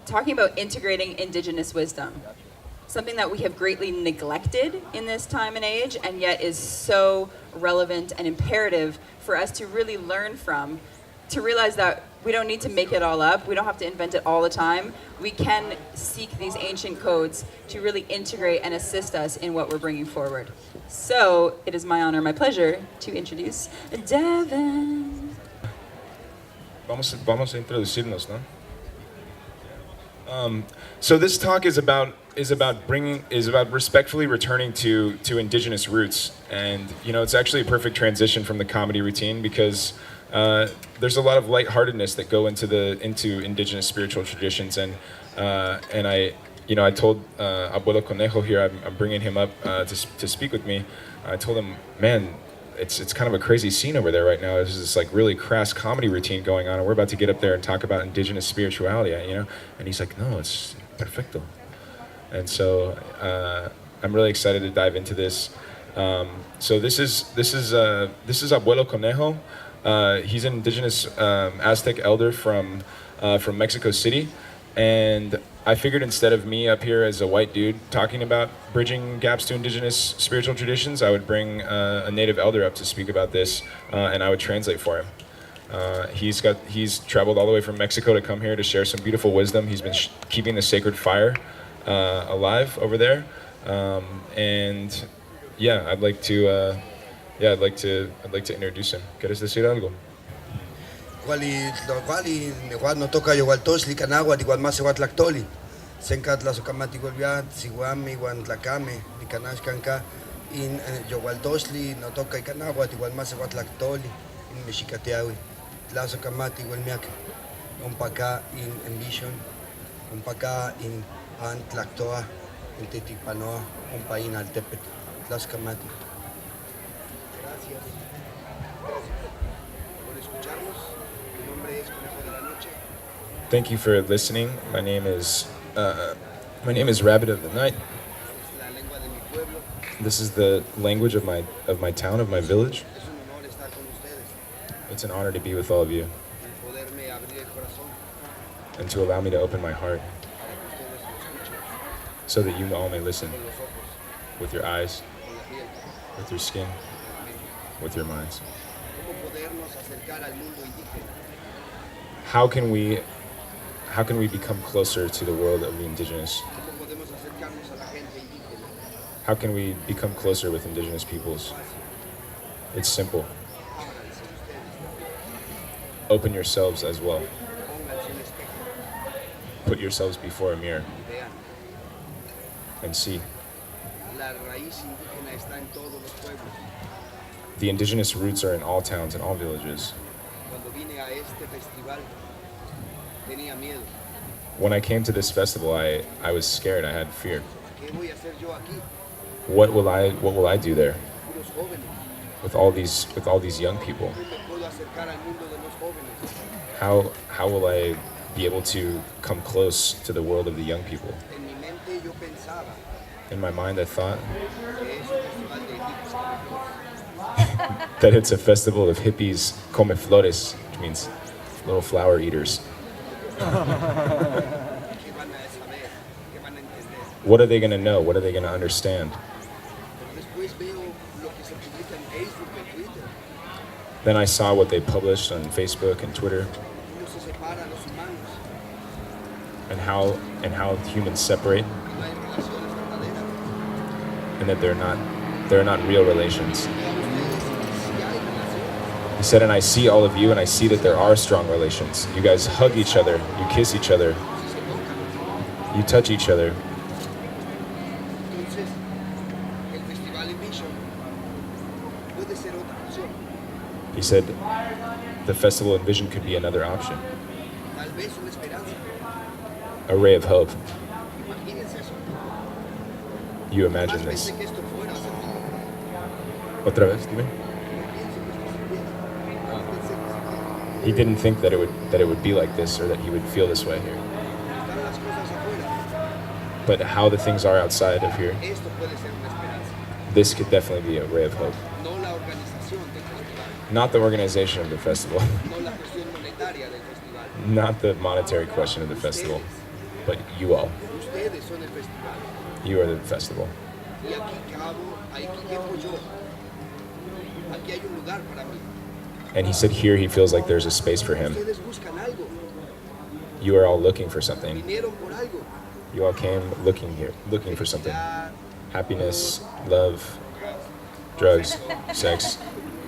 talking about integrating Indigenous wisdom, something that we have greatly neglected in this time and age, and yet is so relevant and imperative for us to really learn from, to realize that we don't need to make it all up, we don't have to invent it all the time. We can seek these ancient codes to really integrate and assist us in what we're bringing forward. So it is my honor, my pleasure to introduce Devin. Vamos a introducirnos, ¿no? So this talk is about respectfully returning to Indigenous roots, and it's actually a perfect transition from the comedy routine because there's a lot of lightheartedness that go into Indigenous spiritual traditions, and I told Abuelo Conejo here, I'm bringing him up to speak with me. I told him, man, it's kind of a crazy scene over there right now. There's this like really crass comedy routine going on, and we're about to get up there and talk about Indigenous spirituality, And he's like, no, it's perfecto. And so I'm really excited to dive into this. So this is Abuelo Conejo. He's an Indigenous Aztec elder from Mexico City, and I figured instead of me up here as a white dude talking about bridging gaps to Indigenous spiritual traditions, I would bring a native elder up to speak about this, and I would translate for him. He's traveled all the way from Mexico to come here to share some beautiful wisdom. He's been keeping the sacred fire alive over there, and yeah, I'd like to introduce him. ¿Quieres decir algo? Igual no toca igual tosli canagua igual más igual tlactoli sencat la socamati igual viat siguami igual tlacame ni canash canca in igual tosli no toca canagua igual más igual tlactoli in mexicateawi la socamati igual miak un paca in Envision un paca in Antlactoa in Tetipanoa un paín altepet la socamati. Thank you for listening. My name is Rabbit of the Night. This is the language of my town, of my village. It's an honor to be with all of you and to allow me to open my heart so that you all may listen with your eyes, with your skin, with your minds. How can we become closer to the world of the Indigenous? How can we become closer with Indigenous peoples? It's simple. Open yourselves as well. Put yourselves before a mirror and see. The Indigenous roots are in all towns and all villages. When I came to this festival, I was scared. I had fear. What will I do there with all these young people? How will I be able to come close to the world of the young people? In my mind, I thought that it's a festival of hippies come flores, which means little flower eaters. What are they going to know? What are they going to understand? Then I saw what they published on Facebook and Twitter, and how humans separate, and that they're not real relations. He said, and I see all of you, and I see that there are strong relations. You guys hug each other, you kiss each other, you touch each other. He said, the festival Envision could be another option. A ray of hope. You imagine this. Otra vez, dime. He didn't think that it would be like this, or that he would feel this way here. But how the things are outside of here, this could definitely be a ray of hope. Not the organization of the festival, not the monetary question of the festival, but you all. Ustedes son el festival. You are the festival. Y aquí quepo yo. Aquí hay un lugar para mí. And he said here he feels like there's a space for him. Ustedes buscan algo. You are all looking for something. Vinieron por algo. You all came looking for something. Happiness, love, drugs, sex,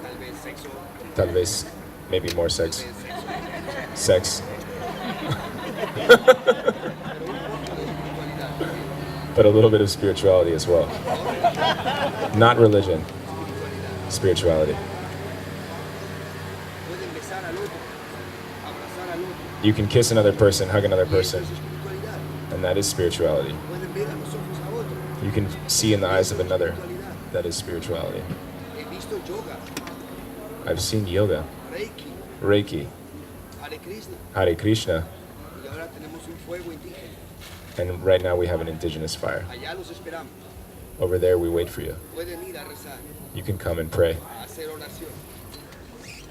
Tal vez sexo. tal vez, maybe more sex. Sex. But a little bit of spirituality as well. Not religion, spirituality. Pueden besar al otro. Abrazar al otro. You can kiss another person, hug another Y eso person, es espiritualidad. and that is spirituality. Pueden ver a los ojos a otro. You can see in the eyes of another, that is spirituality. He visto yoga, I've seen yoga, reiki, Reiki, Hare Krishna. Hare Krishna, Y ahora tenemos un fuego indígena. and right now we have an indigenous fire. Allá los esperamos. Over there we wait for you. Pueden ir a rezar, You can come and pray. a hacer oración.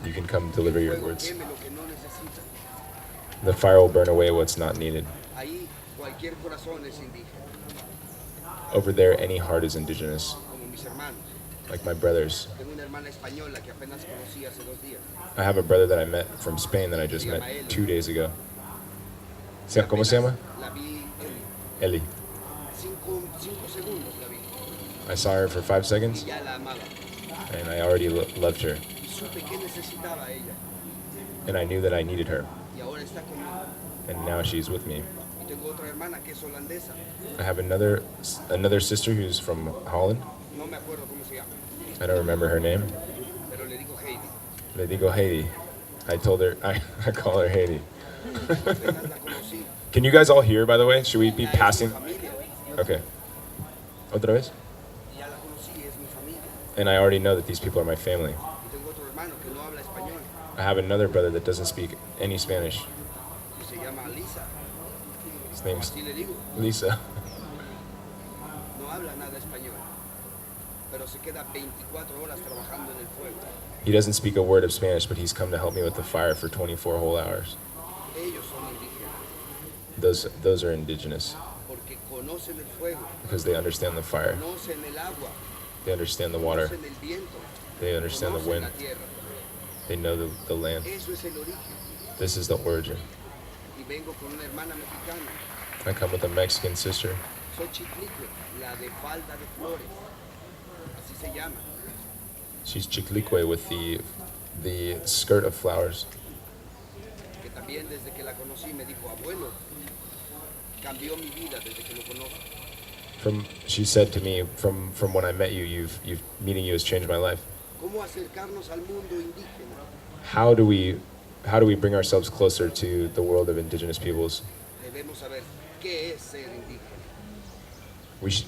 You can come deliver your Fuego words. queme lo que no necesita. The fire will burn away what's not needed. Ahí cualquier corazón es indígena, Over there, any heart is indigenous, como mis hermanos. like my brothers. Tengo una hermana española que apenas conocí hace 2 días. I have a brother that I met from Spain that I just met 2 days ago. ¿Cómo se llama? La vi en Eli. 5 segundos la vi I saw her for 5 seconds, y ya la amaba. and I already loved her, Y supe que necesitaba ella and I knew that I needed her, y ahora está conmigo. and now she's with me. Y tengo otra hermana que es holandesa. I have another sister who's from Holland. No me acuerdo cómo se llama, I don't remember her name. pero le digo Heidi. Le digo Haiti. I told her, I call her Haiti. Apenas la conocí. Can you guys all hear, by the way? Should we be Ya es mi passing? familia. Okay. Otra vez? Ya la conocí, es mi familia. And I already know that these people are my family. Y tengo otro hermano que no habla español I have another brother that doesn't speak any Spanish. y se llama Lisa. His name's Así le digo, Lisa. no habla nada español, pero se queda 24 horas trabajando en el fuego. He doesn't speak a word of Spanish, but he's come to help me with the fire for 24 whole hours. Ellos son indígenas Those are indigenous porque conocen el fuego, because they understand the fire. conocen el agua, They understand the water. conocen el viento, They understand the conocen wind. la tierra. They know the land. Eso es el origen. This is the origin. Y vengo con una hermana mexicana. I come with a Mexican sister. Soy Chiclique, la de falda de flores. Así se llama. She's Chiclique with the skirt of flowers. Que también desde que la conocí me dijo, abuelo, cambió mi vida desde que lo conozco. She said to me, from when I met you, meeting you has changed my life. ¿Cómo acercarnos al mundo indígena? How do we bring ourselves closer to the world of indigenous peoples? Debemos saber qué es ser indígena.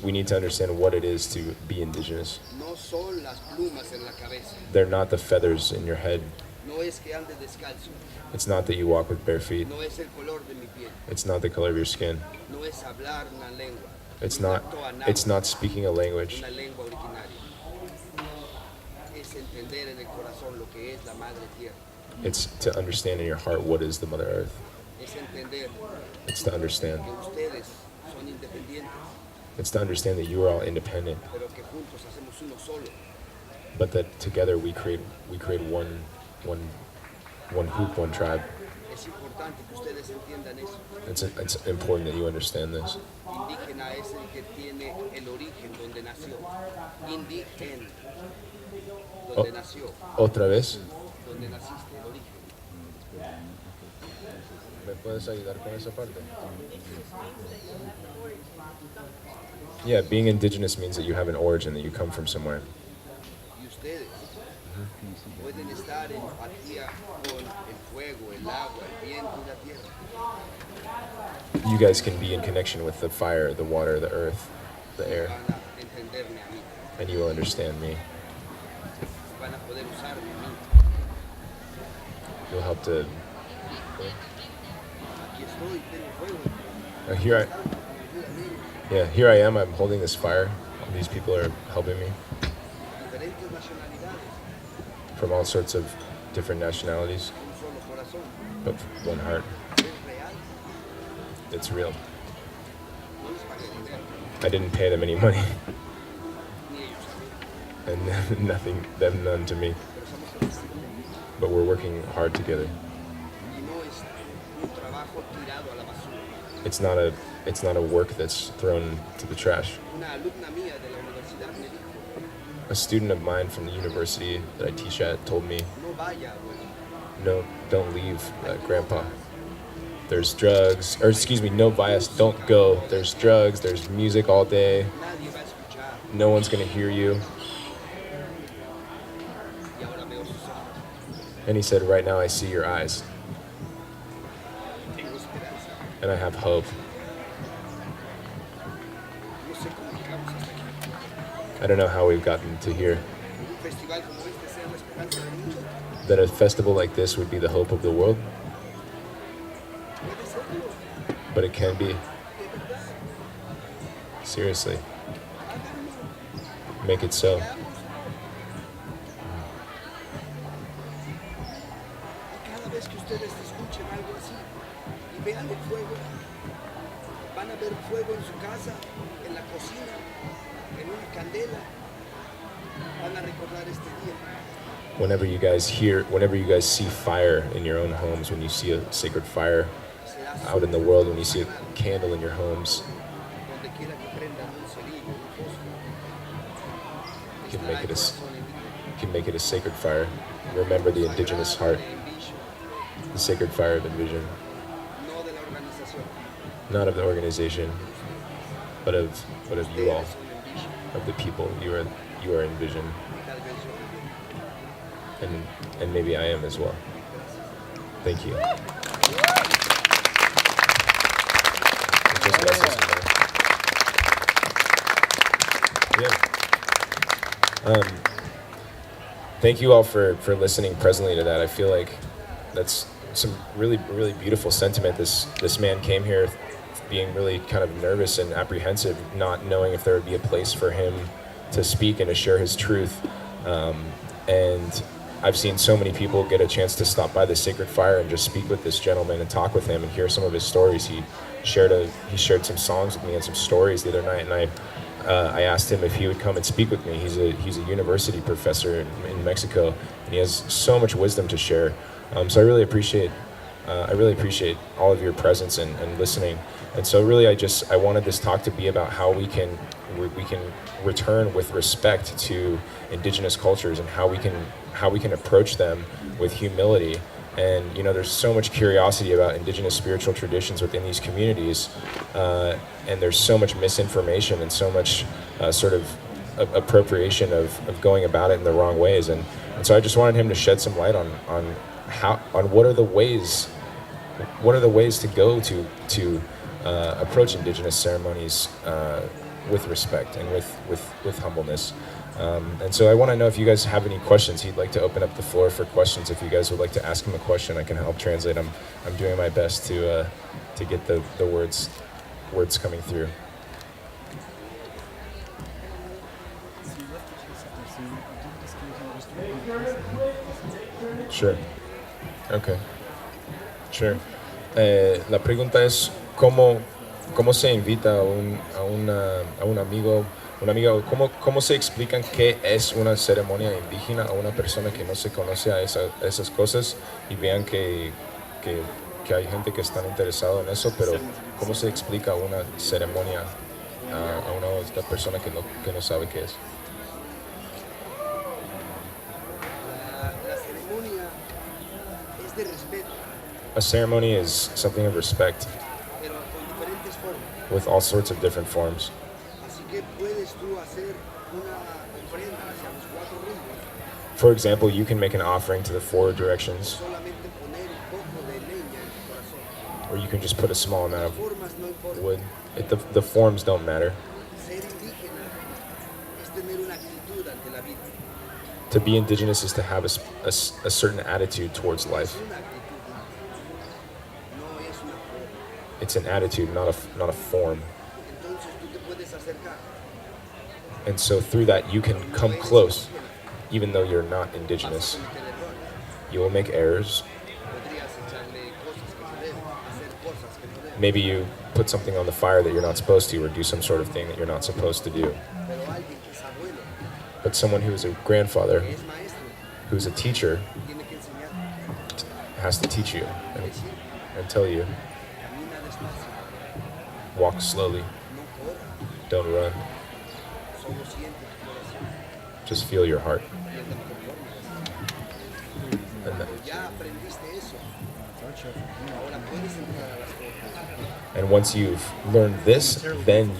We need to understand what it is to be indigenous. No son las plumas en la cabeza. They're not the feathers in your head. No es que ande descalzo. It's not that you walk with bare feet. No es el color de mi piel. It's not the color of your skin. No es hablar una lengua. It's Ni not una toa náhuatl, it's not speaking a language. una lengua originaria. Es entender en el corazón lo que es la madre tierra. It's to understand in your heart what is the Mother Earth. Es entender It's to understand. que ustedes son independientes, It's to understand that you are all independent, pero que juntos hacemos uno solo. but that together we create one hoop, one tribe. Es importante que ustedes entiendan eso. It's important that you understand this. Indígena es el que tiene el origen donde nació. Indígena, donde nació, Otra vez. donde naciste, el origen. ¿Me puedes ayudar con esa parte? Yeah, being indigenous means that you have an origin, that you come from somewhere. Y ustedes pueden estar en empatía con el fuego, el agua, el viento y la tierra. You guys can be in connection with the fire, the water, the earth, the air, Van a entenderme a mí, and you will understand me. van a poder usarme a mí. You'll help to. Aquí estoy, tengo fuego. Here I am. I'm holding this fire. These people are helping me Diferentes nacionalidades, from all sorts of different nationalities, un solo corazón. but one heart. Es real. It's real. I didn't pay them any money. And nothing, them none to me. But we're working hard together. It's not a work that's thrown to the trash. A student of mine from the university that I teach at told me, no, don't leave, Grandpa. There's drugs, or excuse me, no bias, don't go. There's drugs, there's music all day. No one's gonna hear you. And he said, right now I see your eyes. And I have hope. I don't know how we've gotten to here. That a festival like this would be the hope of the world. But it can be. Seriously. Make it so. Whenever you guys see fire in your own homes, when you see a sacred fire out in the world, when you see a candle in your homes, you can make it a sacred fire. Remember the indigenous heart, the sacred fire of Envision. Not of the organization, but of you all, of the people. You are Envision. And maybe I am as well. Thank you. Thank you all for listening presently to that. I feel like that's some really, really beautiful sentiment. This man came here being really kind of nervous and apprehensive, not knowing if there would be a place for him to speak and to share his truth. And I've seen so many people get a chance to stop by the sacred fire and just speak with this gentleman and talk with him and hear some of his stories. He shared some songs with me and some stories the other night, and I asked him if he would come and speak with me. He's a university professor in Mexico, and he has so much wisdom to share. So I really appreciate all of your presence and listening. And so really, I wanted this talk to be about how we can return with respect to indigenous cultures and how we can approach them with humility. And there's so much curiosity about indigenous spiritual traditions within these communities, and there's so much misinformation and so much sort of appropriation of going about it in the wrong ways. And so I just wanted him to shed some light on what are the ways to go to approach indigenous ceremonies with respect and with humbleness. And so I want to know if you guys have any questions. He'd like to open up the floor for questions. If you guys would like to ask him a question, I can help translate. I'm doing my best to get the words coming through. Sure. Okay. Sure. La pregunta es cómo se invita a un amigo. Una amiga, ¿cómo se explican qué es una ceremonia indígena a una persona que no se conoce a esas cosas y vean que hay gente que está interesada en eso, pero cómo se explica una ceremonia a una persona que no sabe qué es? La ceremonia es de respeto. A ceremony is something of respect, Pero con diferentes formas. with all sorts of different forms. Así que puedes tú hacer una ofrenda hacia los 4 ritmos, For example, you can make an offering to the 4 directions, solamente poner un poco de leña en tu corazón. or you can just put a small amount of Formas no importan. wood. The forms don't matter. Ser indígena es tener una actitud ante la vida. To be indigenous is to have a certain attitude towards life. Es una actitud, no es una forma. It's an attitude, not a form. Entonces tú te puedes acercar. And so through that, you can come close, even though you're not indigenous. Vas a cometer errores. You will make errors. Podrías echarle cosas que se deben, hacer cosas Maybe you put something on the fire that you're not supposed to, or do some sort of thing that you're not supposed to do. Pero alguien que es abuelo, But someone who is a grandfather, que es maestro, who's a teacher, tiene que enseñar. has to teach you and tell you, Camina despacio, walk slowly, no corra, don't run, solo siente tu corazón just feel your heart. y el del conforme. And, Ya aprendiste eso. Ahora puedes entrar a las cosas. and once you've learned this, then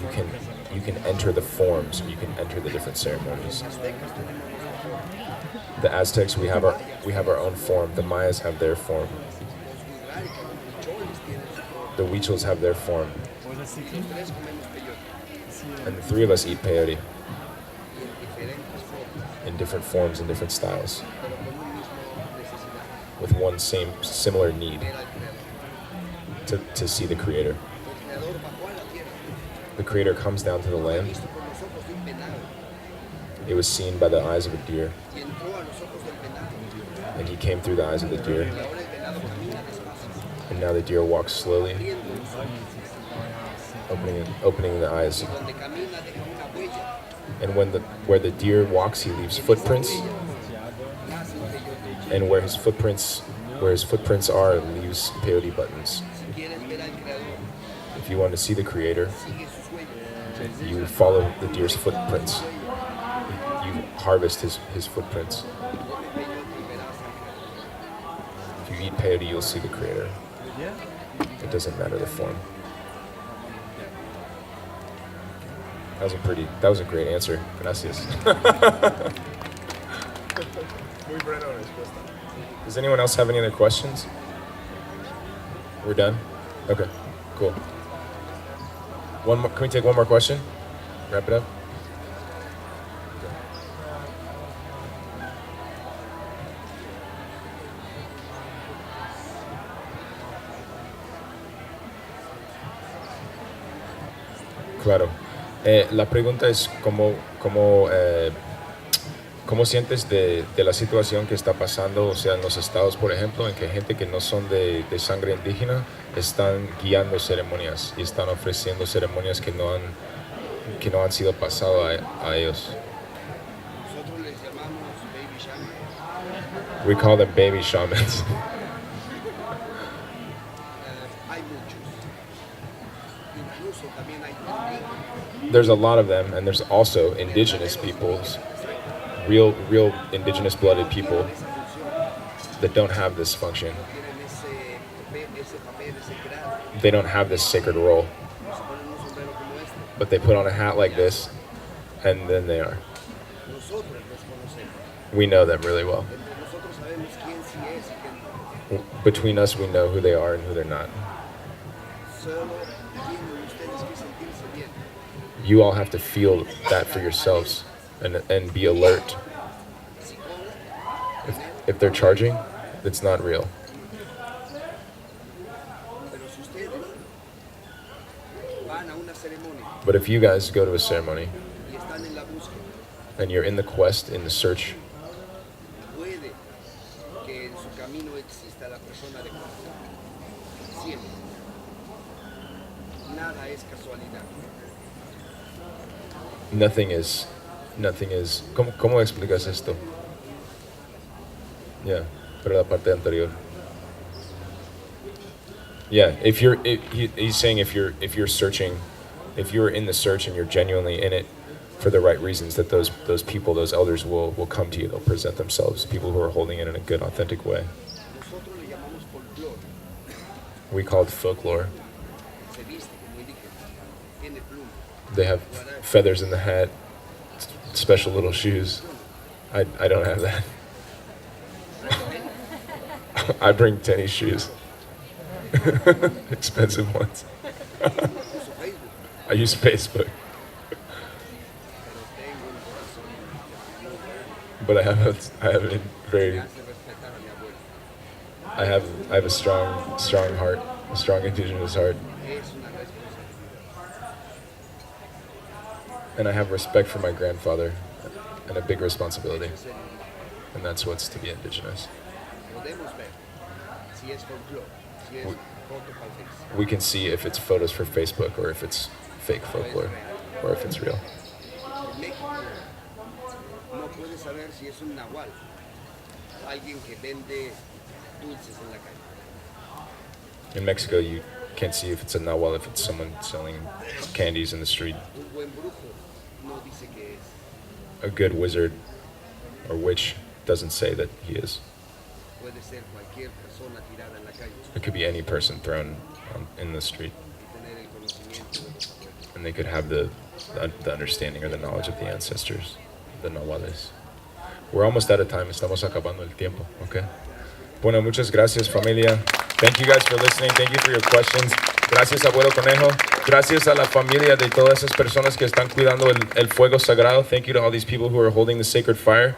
you can enter the forms, you can enter the different ceremonies. Aztecas tenemos nuestra forma. The Aztecs, we have our own form. The Mayas have their form. Los wixáricas, los huicholes tienen su forma. The Huichols have their form. Los tres comemos peyote And the three of us eat peyote y en diferentes formas, in different forms and different styles, pero con un mismo necesidad. with one similar need Ver al Creador. to see the Creator. El Creador bajó a la tierra, The Creator comes down to the land. visto por los ojos de un venado, It was seen by the eyes of a deer, y entró a los ojos del venado. and he came through the eyes of the deer. Y ahora el venado camina despacio, And now the deer walks slowly, abriendo los ojos. opening the eyes. Y donde camina deja una huella, And where the deer walks, he leaves footprints. nace un peyote. And where his footprints are, leaves peyote buttons. Si quieres ver al Creador, If you want to see the Creator, sigue sus huellas. you follow the deer's footprints. You harvest his footprints. Come peyote y verás al Creador. If you eat peyote, you'll see the Creator. It doesn't matter the form. That was a great answer. Gracias. Does anyone else have any other questions? We're done? Okay, cool. One more, can we take one more question? Wrap it up? Claro. La pregunta es cómo sientes de la situación que está pasando, o sea, en los estados, por ejemplo, en que gente que no son de sangre indígena están guiando ceremonias y están ofreciendo ceremonias que no han sido pasadas a ellos. Nosotros les llamamos baby shaman. We call them baby shamans. Hay muchos. Incluso también hay indígenas. There's a lot of them, and there's also indigenous peoples, real indigenous blooded people Esa función, that don't have this function. tienen ese papel, ese grado. They don't have this sacred role, Se ponen un sombrero como este. but they put on a hat like this, and then they are. Nosotros los conocemos. We know them really well. Entre nosotros sabemos quién sí es y quién no. Between us, we know who they are and who they're not. Solo tienen ustedes que sentirse bien. You all have to feel that for yourselves and be alert. Si cobran, If they're charging, it's not real. pero si ustedes van a una ceremonia But if you guys go to a ceremony y están en la búsqueda, and you're in the quest, in the search, puede que en su camino exista la persona adecuada. Siempre. Nada es casualidad. nothing is. ¿Cómo explicas esto? Yeah, pero la parte anterior. Yeah, he's saying if you're searching, if you're in the search and you're genuinely in it for the right reasons, that those people, those elders will come to you. They'll present themselves, people who are holding it in a good, authentic way. Nosotros le llamamos folclore. We call it folklore. Se viste como indígena. Tiene plumas. They have feathers in the hat, special little shoes. I don't have that. I bring tennis shoes. Expensive ones. Uso Facebook. I use Facebook, Pero tengo un corazón muy bueno. but I have a very, Me hace respetar a mi abuelo. I have a strong heart, a strong indigenous heart, Es una responsabilidad. and I have respect for my grandfather, and a big responsibility, and that's what's to be indigenous. Podemos ver si es folclore, si es we can see if it's photos for Facebook or if it's fake folklore or if it's real. En México no puedes saber si es un nahual, alguien que vende dulces en la calle. In Mexico, you can't see if it's a nahual, if it's someone selling candies in the street. Un buen brujo no dice que es. A good wizard or witch doesn't say that he is. Puede ser cualquier persona tirada en la calle It could be any person thrown in the street, y tener el conocimiento de los abuelos. and they could have the understanding or the knowledge of the ancestors, the nahuales. We're almost out of time. Estamos acabando el tiempo, okay? Bueno, muchas gracias, familia. Thank you guys for listening. Thank you for your questions. Gracias, Abuelo Conejo. Gracias a la familia de todas esas personas que están cuidando el fuego sagrado. Thank you to all these people who are holding the sacred fire.